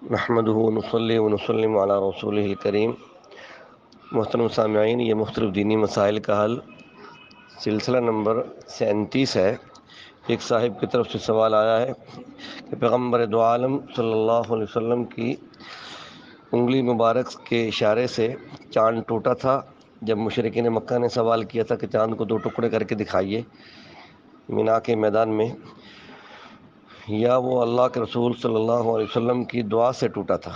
نحمدہ ونصلی ونسلم علی رسولہ الکریم۔ محترم سامعین، یہ مختلف دینی مسائل کا حل سلسلہ نمبر 37 ہے۔ ایک صاحب کی طرف سے سوال آیا ہے کہ پیغمبر دو عالم صلی اللہ علیہ وسلم کی انگلی مبارک کے اشارے سے چاند ٹوٹا تھا جب مشرکین مکہ نے سوال کیا تھا کہ چاند کو 2 ٹکڑے کر کے دکھائیے مینا کے میدان میں، یا وہ اللہ کے رسول صلی اللہ علیہ وسلم کی دعا سے ٹوٹا تھا؟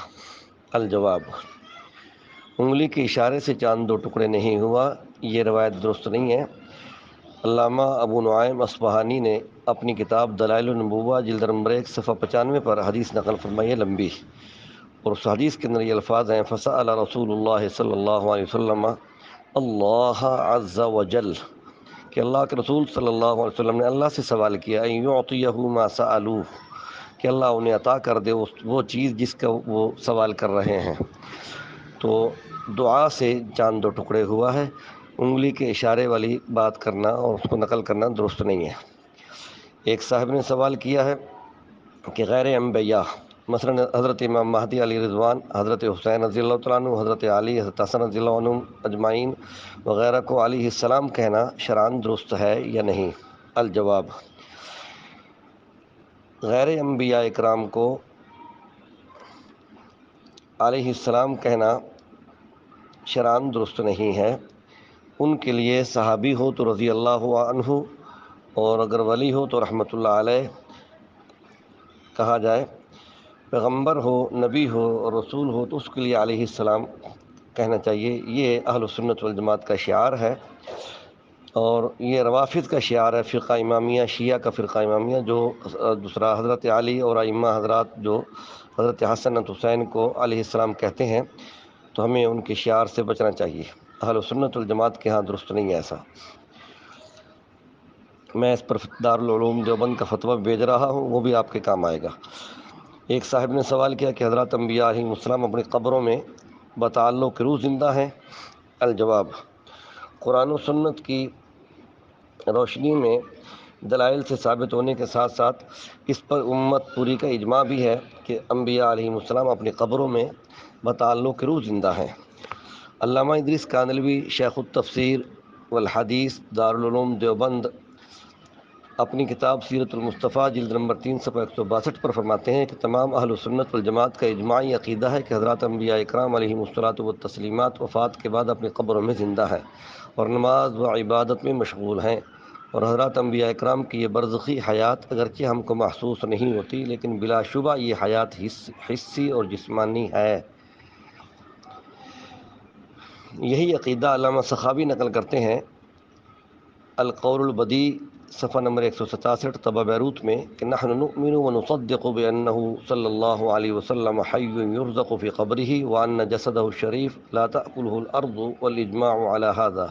الجواب: انگلی کے اشارے سے چاند 2 ٹکڑے نہیں ہوا، یہ روایت درست نہیں ہے۔ علامہ ابو نعیم اصفہانی نے اپنی کتاب دلائل النبوہ جلد نمبر 1 صفحہ 95 پر حدیث نقل فرمائی ہے لمبی، اور اس حدیث کے اندر یہ الفاظ ہیں: فسأل رسول اللہ صلی اللہ علیہ وسلم اللہ عز وجل، کہ اللہ کے رسول صلی اللہ علیہ وسلم نے اللہ سے سوال کیا، ان یعطیہ ما سألوہ، کہ اللہ انہیں عطا کر دے وہ چیز جس کا وہ سوال کر رہے ہیں۔ تو دعا سے چاند 2 ٹکڑے ہوا ہے، انگلی کے اشارے والی بات کرنا اور اس کو نقل کرنا درست نہیں ہے۔ ایک صاحب نے سوال کیا ہے کہ غیر انبیاء، مثلا حضرت امام مہدی علیہ رضوان، حضرت حسین رضی اللہ تعالیٰ عنہ، حضرت علی، حضرت حسن رضی اللہ عنہ اجمعین وغیرہ کو علیہ السلام کہنا شرعاً درست ہے یا نہیں؟ الجواب: غیر انبیاء اکرام کو علیہ السلام کہنا شرعاً درست نہیں ہے۔ ان کے لیے صحابی ہو تو رضی اللہ عنہ، اور اگر ولی ہو تو رحمۃ اللہ علیہ کہا جائے، پیغمبر ہو، نبی ہو اور رسول ہو تو اس کے لیے علیہ السلام کہنا چاہیے۔ یہ اہل سنت والجماعت کا شعار ہے، اور یہ روافض کا شعار ہے، فرقہ امامیہ، شیعہ کا فرقہ امامیہ، جو دوسرا حضرت علی اور ائمہ حضرات جو حضرت حسن حسین کو علیہ السلام کہتے ہیں، تو ہمیں ان کے شعار سے بچنا چاہیے۔ اہل سنت والجماعت کے ہاں درست نہیں ہے ایسا۔ میں اس پر دارالعلوم دیوبند کا فتویٰ بھیج رہا ہوں، وہ بھی آپ کے کام آئے گا۔ ایک صاحب نے سوال کیا کہ حضرات انبیاء علیہ السلام اپنی قبروں میں بتعلق روح زندہ ہیں؟ الجواب: قرآن و سنت کی روشنی میں دلائل سے ثابت ہونے کے ساتھ ساتھ اس پر امت پوری کا اجماع بھی ہے کہ انبیاء علیہ السلام اپنی قبروں میں بتعلق روح زندہ ہیں۔ علامہ ادریس کاندھلوی شیخ التفسیر والحدیث دارالعلوم دیوبند اپنی کتاب سیرت المصطفیٰ جلد نمبر 3 صفحہ 162 پر فرماتے ہیں کہ تمام اہل سنت والجماعت کا اجماعی عقیدہ ہے کہ حضرات انبیاء اکرام علیہم الصلاۃ والتسلیمات وفات کے بعد اپنی قبروں میں زندہ ہیں اور نماز و عبادت میں مشغول ہیں، اور حضرات انبیاء اکرام کی یہ برزخی حیات اگرچہ ہم کو محسوس نہیں ہوتی، لیکن بلا شبہ یہ حیات حسی اور جسمانی ہے۔ یہی عقیدہ علامہ سخاوی نقل کرتے ہیں القول البدیع صفحہ نمبر 167 طبع بیروت میں کہ نحن نؤمن ونصدق بأنہ صلی اللہ علیہ وسلم حی یرزق فی قبرہ وأن جسدہ الشریف لا تأکلہ الارض والاجماع علی ھذا،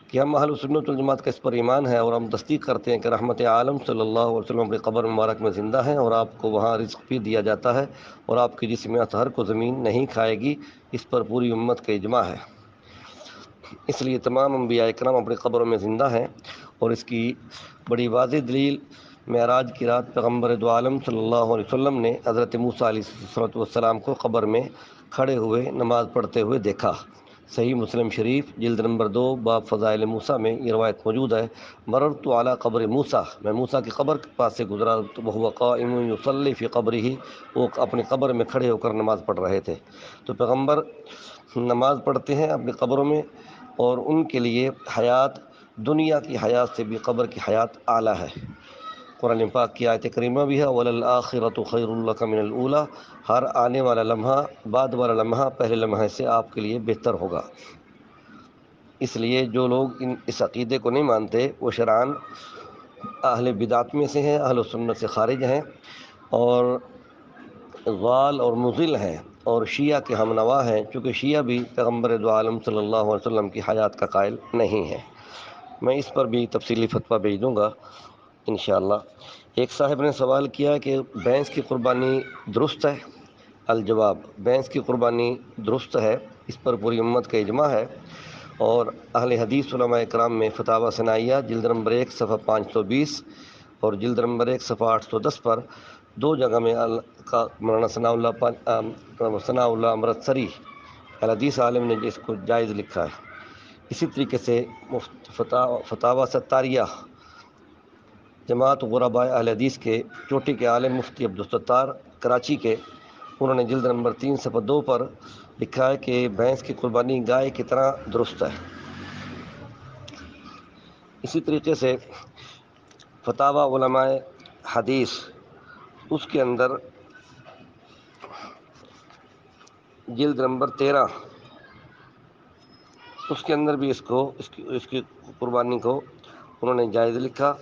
کہ ہم اہل سنت والجماعت کا اس پر ایمان ہے اور ہم تصدیق کرتے ہیں کہ رحمت عالم صلی اللہ علیہ وسلم اپنی قبر مبارک میں زندہ ہیں اور آپ کو وہاں رزق بھی دیا جاتا ہے، اور آپ کے جسم اطہر کو زمین نہیں کھائے گی، اس پر پوری امت کا اجماع ہے۔ اس لیے تمام انبیاء اکرام اپنی قبروں میں زندہ ہیں، اور اس کی بڑی واضح دلیل معراج کی رات پیغمبر دو عالم صلی اللہ علیہ وسلم نے حضرت موسیٰ علیہ السلام کو قبر میں کھڑے ہوئے نماز پڑھتے ہوئے دیکھا۔ صحیح مسلم شریف جلد نمبر 2 باب فضائل موسیٰ میں یہ روایت موجود ہے: مررت علی قبر موسیٰ، میں موسیٰ کی قبر کے پاس سے گزرا تو وہو قائم یصلی فی قبرہ، وہ اپنی قبر میں کھڑے ہو کر نماز پڑھ رہے تھے۔ تو پیغمبر نماز پڑھتے ہیں اپنی قبروں میں، اور ان کے لیے حیات دنیا کی حیات سے بھی قبر کی حیات اعلیٰ ہے۔ قرآن پاک کی آیت کریمہ بھی ہے: وَلَلْآخِرَةُ خَيْرٌ لَكَ مِنَ الْأُولَىٰ، ہر آنے والا لمحہ، بعد والا لمحہ پہلے لمحے سے آپ کے لیے بہتر ہوگا۔ اس لیے جو لوگ اس عقیدے کو نہیں مانتے وہ شرعاً اہل بدعت میں سے ہیں، اہل سنت سے خارج ہیں، اور ضال اور مضل ہیں، اور شیعہ کے ہم نوا ہیں، چونکہ شیعہ بھی پیغمبر دو عالم صلی اللہ علیہ وسلم کی حیات کا قائل نہیں ہے۔ میں اس پر بھی تفصیلی فتویٰ بھیج دوں گا انشاءاللہ۔ ایک صاحب نے سوال کیا کہ بھینس کی قربانی درست ہے؟ الجواب: بھینس کی قربانی درست ہے، اس پر پوری امت کا اجماع ہے، اور اہل حدیث علماء کرام میں فتاوی ثنائیہ جلد نمبر 1 صفحہ 520 اور جلد نمبر 1 صفحہ 810 پر 2 جگہ میں مولانا ثناء اللہ امرتسری الحدیث عالم نے اس کو جائز لکھا ہے۔ اسی طریقے سے فتاوی ستاریہ جماعت غرباء اہل حدیث کے چوٹی کے عالم مفتی عبدالستار کراچی کے، انہوں نے جلد نمبر 3 صفحہ 2 پر لکھا ہے کہ بھینس کی قربانی گائے کی طرح درست ہے۔ اسی طریقے سے فتاوی علماء حدیث اس کے اندر جلد نمبر 13 اس کے اندر بھی اس کی قربانی کو انہوں نے جائز لکھا،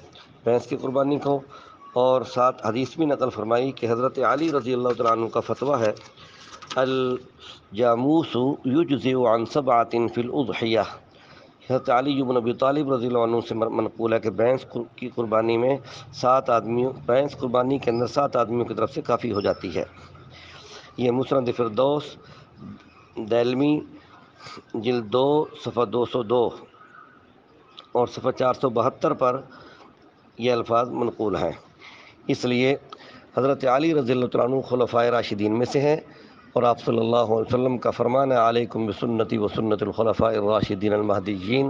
بھینس کی قربانی کو، اور ساتھ حدیث بھی نقل فرمائی کہ حضرت علی رضی اللہ تعالیٰ عنہ کا فتویٰ ہے الجاموس یجزئ عن 7 فی الاضحیہ۔ حضرت علی بن ابی طالب رضی اللہ عنہ سے منقول ہے کہ بھینس کی قربانی میں 7 آدمیوں، بھینس قربانی کے اندر 7 آدمیوں کی طرف سے کافی ہو جاتی ہے۔ یہ مسند فردوس دیلمی جلد 2 صفحہ 202 اور صفحہ 472 پر یہ الفاظ منقول ہیں۔ اس لیے حضرت علی رضی اللہ تعالیٰ عنہ خلفائے راشدین میں سے ہیں، اور آپ صلی اللہ علیہ وسلم کا فرمان ہے علیکم بسنتی و سنت الخلفاء الراشدین المہدیین،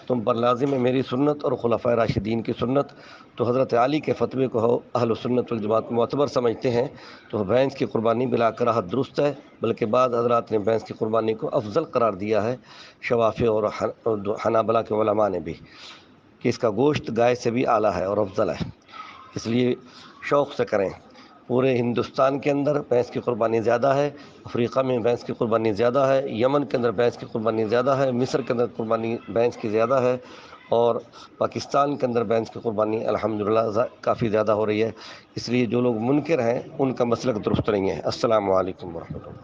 تم پر لازم ہے میری سنت اور خلفائے راشدین کی سنت۔ تو حضرت علی کے فتوے کو اہل سنت والجماعت معتبر سمجھتے ہیں، تو بھینس کی قربانی بلا کراہت درست ہے، بلکہ بعض حضرات نے بھینس کی قربانی کو افضل قرار دیا ہے، شوافی اور حنابلہ کے علماء نے بھی، کہ اس کا گوشت گائے سے بھی اعلیٰ ہے اور افضل ہے، اس لیے شوق سے کریں۔ پورے ہندوستان کے اندر بھینس کی قربانی زیادہ ہے، افریقہ میں بھینس کی قربانی زیادہ ہے، یمن کے اندر بھینس کی قربانی زیادہ ہے، مصر کے اندر قربانی بھینس کی زیادہ ہے، اور پاکستان کے اندر بھینس کی قربانی الحمدللہ کافی زیادہ ہو رہی ہے۔ اس لیے جو لوگ منکر ہیں ان کا مسلک درست نہیں ہے۔ السلام علیکم ورحمۃ اللہ۔